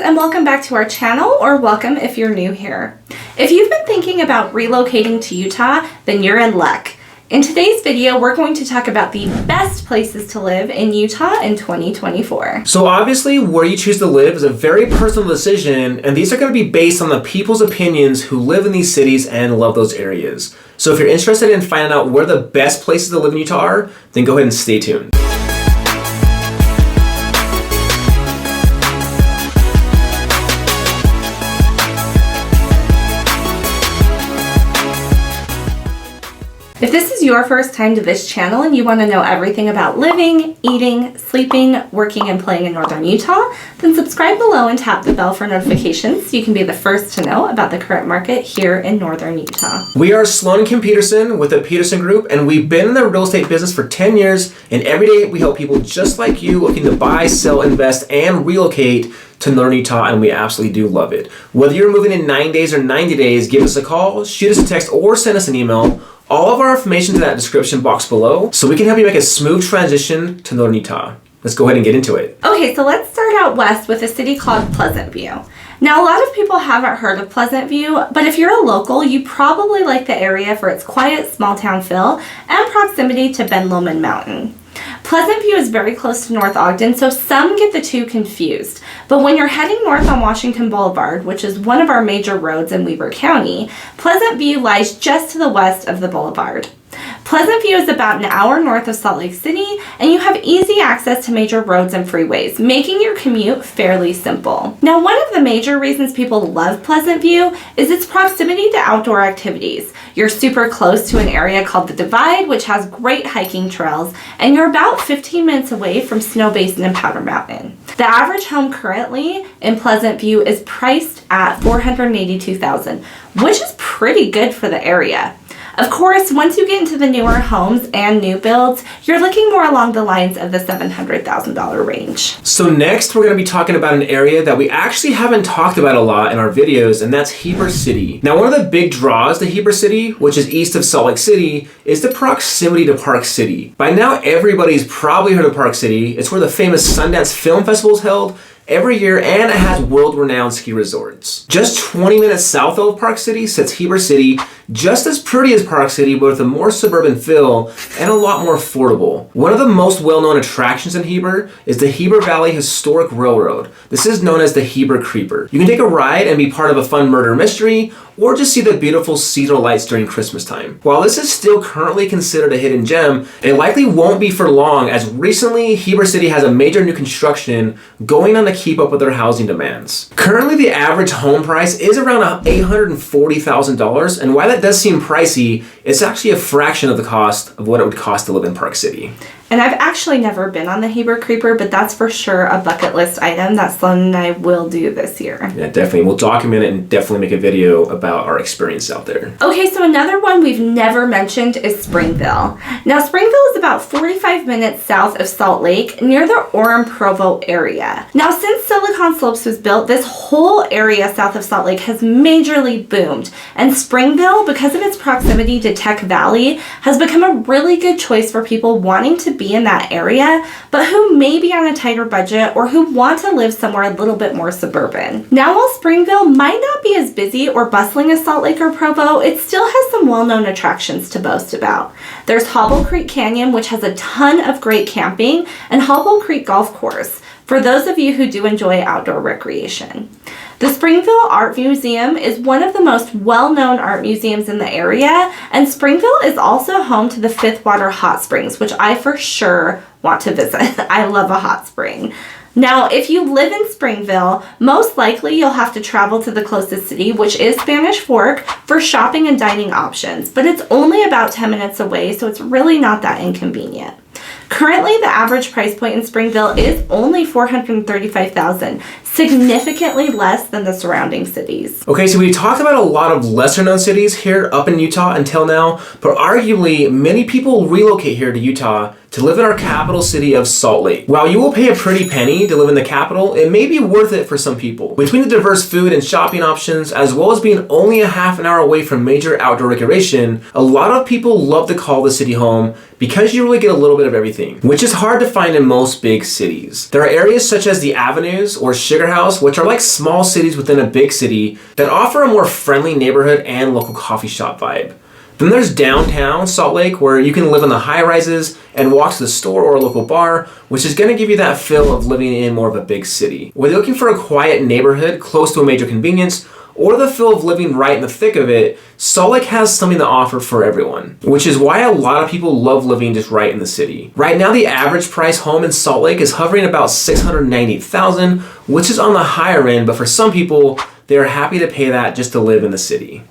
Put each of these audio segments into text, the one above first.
and welcome back to our channel, or welcome if you're new here. If you've been thinking about relocating to Utah, then you're in luck. In today's video, we're going to talk about the best places to live in Utah in 2024. So obviously, where you choose to live is a very personal decision, and these are going to be based on the people's opinions who live in these cities and love those areas. So if you're interested in finding out where the best places to live in Utah are, then go ahead and stay tuned. If this is your first time to this channel and you want to know everything about living, eating, sleeping, working, and playing in northern Utah, then subscribe below and tap the bell for notifications so you can be the first to know about the current market here in northern Utah. We are Sloane Kim Petersen with the Petersen Group, and we've been in the real estate business for 10 years, and every day we help people just like you looking to buy, sell, invest, and relocate to northern Utah, and we absolutely do love it. Whether you're moving in 9 days or 90 days, give us a call, shoot us a text, or send us an email. All of our information is in that description box below, so we can help you make a smooth transition to northern Utah. Let's go ahead and get into it. Okay, so let's start out west with a city called Pleasant View. Now, a lot of people haven't heard of Pleasant View, but if you're a local, you probably like the area for its quiet, small town feel and proximity to Ben Lomond Mountain. Pleasant View is very close to North Ogden, so some get the two confused. But when you're heading north on Washington Boulevard, which is one of our major roads in Weber County, Pleasant View lies just to the west of the boulevard. Pleasant View is about an hour north of Salt Lake City, and you have easy access to major roads and freeways, making your commute fairly simple. Now, one of the major reasons people love Pleasant View is its proximity to outdoor activities. You're super close to an area called the Divide, which has great hiking trails, and you're about 15 minutes away from Snow Basin and Powder Mountain. The average home currently in Pleasant View is priced at $482,000, which is pretty good for the area. Of course, once you get into the newer homes and new builds, you're looking more along the lines of the $700,000 range. So next, we're going to be talking about an area that we actually haven't talked about a lot in our videos, and that's Heber City. Now, one of the big draws to Heber City, which is east of Salt Lake City, is the proximity to Park City. By now, everybody's probably heard of Park City. It's where the famous Sundance Film Festival is held every year, and it has world-renowned ski resorts. Just 20 minutes south of Park City sits Heber City, just as pretty as Park City, but with a more suburban feel and a lot more affordable. One of the most well-known attractions in Heber is the Heber Valley Historic Railroad. This is known as the Heber Creeper. You can take a ride and be part of a fun murder mystery, or just see the beautiful seasonal lights during Christmas time. While this is still currently considered a hidden gem, it likely won't be for long, as recently Heber City has a major new construction going on to keep up with their housing demands. Currently, the average home price is around $840,000, and while that does seem pricey, it's actually a fraction of the cost of what it would cost to live in Park City. And I've actually never been on the Heber Creeper, but that's for sure a bucket list item that Sloan and I will do this year. Yeah, definitely. We'll document it and definitely make a video about our experience out there. Okay, so another one we've never mentioned is Springville. Now, Springville is about 45 minutes south of Salt Lake, near the Provo area. Now, since Silicon Slopes was built, this whole area south of Salt Lake has majorly boomed. And Springville, because of its proximity to Tech Valley, has become a really good choice for people wanting to be in that area, but who may be on a tighter budget or who want to live somewhere a little bit more suburban. Now, while Springville might not be as busy or bustling as Salt Lake or Provo, it still has some well-known attractions to boast about. There's Hobble Creek Canyon, which has a ton of great camping, and Hobble Creek Golf Course, for those of you who do enjoy outdoor recreation. The Springville Art Museum is one of the most well-known art museums in the area, and Springville is also home to the Fifth Water Hot Springs, which I for sure want to visit. I love a hot spring. Now, if you live in Springville, most likely you'll have to travel to the closest city, which is Spanish Fork, for shopping and dining options, but it's only about 10 minutes away, so it's really not that inconvenient. Currently, the average price point in Springville is only $435,000, significantly less than the surrounding cities. Okay, so we talked about a lot of lesser known cities here up in Utah until now, but arguably many people relocate here to Utah to live in our capital city of Salt Lake. While you will pay a pretty penny to live in the capital, it may be worth it for some people. Between the diverse food and shopping options, as well as being only a half an hour away from major outdoor recreation, a lot of people love to call the city home because you really get a little bit of everything, which is hard to find in most big cities. There are areas such as the Avenues or Sugar House, which are like small cities within a big city that offer a more friendly neighborhood and local coffee shop vibe. Then there's downtown Salt Lake, where you can live in the high rises and walk to the store or a local bar, which is going to give you that feel of living in more of a big city. Whether you're looking for a quiet neighborhood close to a major convenience, or the feel of living right in the thick of it, Salt Lake has something to offer for everyone, which is why a lot of people love living just right in the city. Right now, the average price home in Salt Lake is hovering about $698,000, which is on the higher end, but for some people, they are happy to pay that just to live in the city.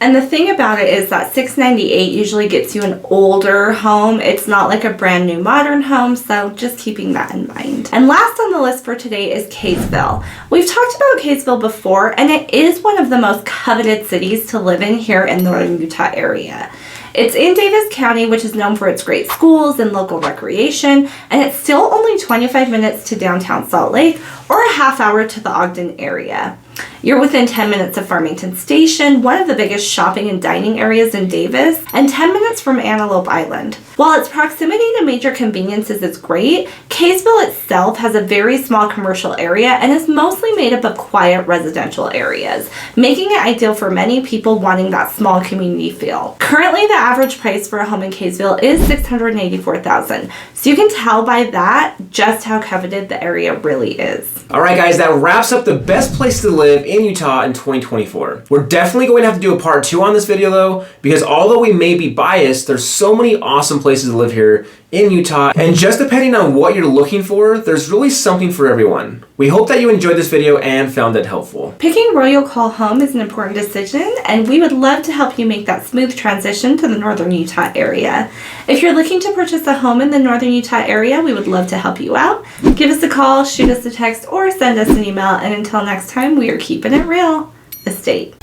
And the thing about it is that $698 usually gets you an older home. It's not like a brand new modern home, so just keeping that in mind. And last on the list for today is Kaysville. We've talked about Kaysville before, and it is one of the most coveted cities to live in here in the northern Utah area. It's in Davis County, which is known for its great schools and local recreation, and it's still only 25 minutes to downtown Salt Lake or a half hour to the Ogden area. You're within 10 minutes of Farmington Station, one of the biggest shopping and dining areas in Davis, and 10 minutes from Antelope Island. While its proximity to major conveniences is great, Kaysville itself has a very small commercial area and is mostly made up of quiet residential areas, making it ideal for many people wanting that small community feel. Currently, the average price for a home in Kaysville is $684,000, so you can tell by that just how coveted the area really is. All right, guys, that wraps up the best place to live in Utah in 2024. We're definitely going to have to do a part 2 on this video though, because although we may be biased, there's so many awesome places to live here in Utah, and just depending on what you're looking for, there's really something for everyone. We hope that you enjoyed this video and found it helpful. Picking where you'll call home is an important decision, and we would love to help you make that smooth transition to the northern Utah area. If you're looking to purchase a home in the northern Utah area, we would love to help you out. Give us a call, shoot us a text, or send us an email, and until next time, we are keeping it real. Estate.